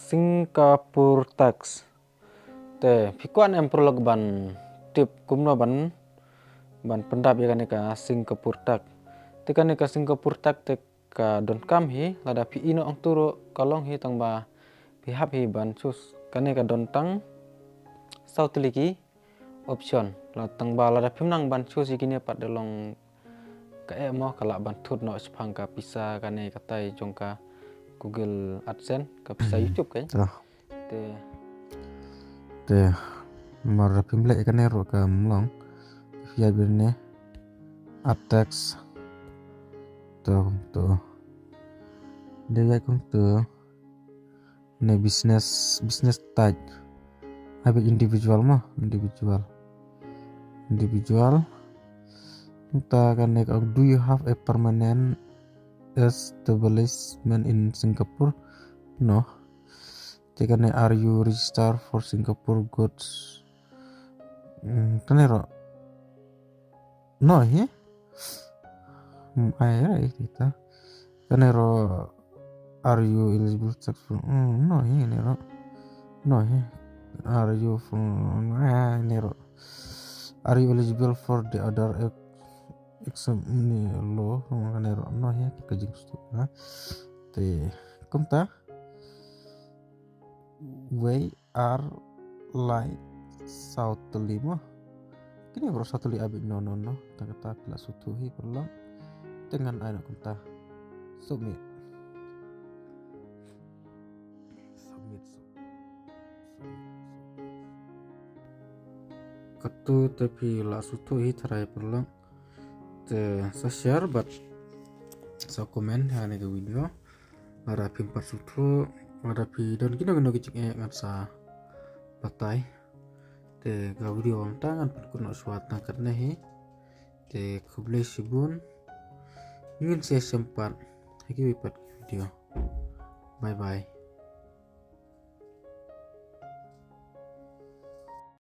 Singapore tax te pikuan em prolog ban tip kumno ban pendap ya ka Singapore tax te ka Singapore tax te ka don kam hi lada pi ino ang turo kalong hi tang ba pi hap hi ban sus ka don tang south liki option la tang ba lada pimnang ban sus ikini pat delong ka mo kala ban thut no spang ka pisa katai jongka Google AdSense ka pisa YouTube kan te mar pimle ikane ro ka mlong via birne AdText to dia kung to ne business tag habe individual ta kan do you have a permanent establishment in Singapore? No. Tekane are you registered for Singapore goods? Kanero no he ay kita kanero are you eligible tax for no he nero no he are you from nero are you eligible for the other exam ni lo kanero no he kajing stu te kumta we are like South 5 kini bro 1 abis no kata pila sutuhi perlu dengan anak kunta submit katu tapi la sutuhi tarai perlu te sa share but sa komen ya nih video ada pimpat sutu ada pi dan kina kicik ngat sa batai te ga video ang tangan kuno suat nangkat nehi te kublai sibun ingin saya sempat lagi wipat video bye bye.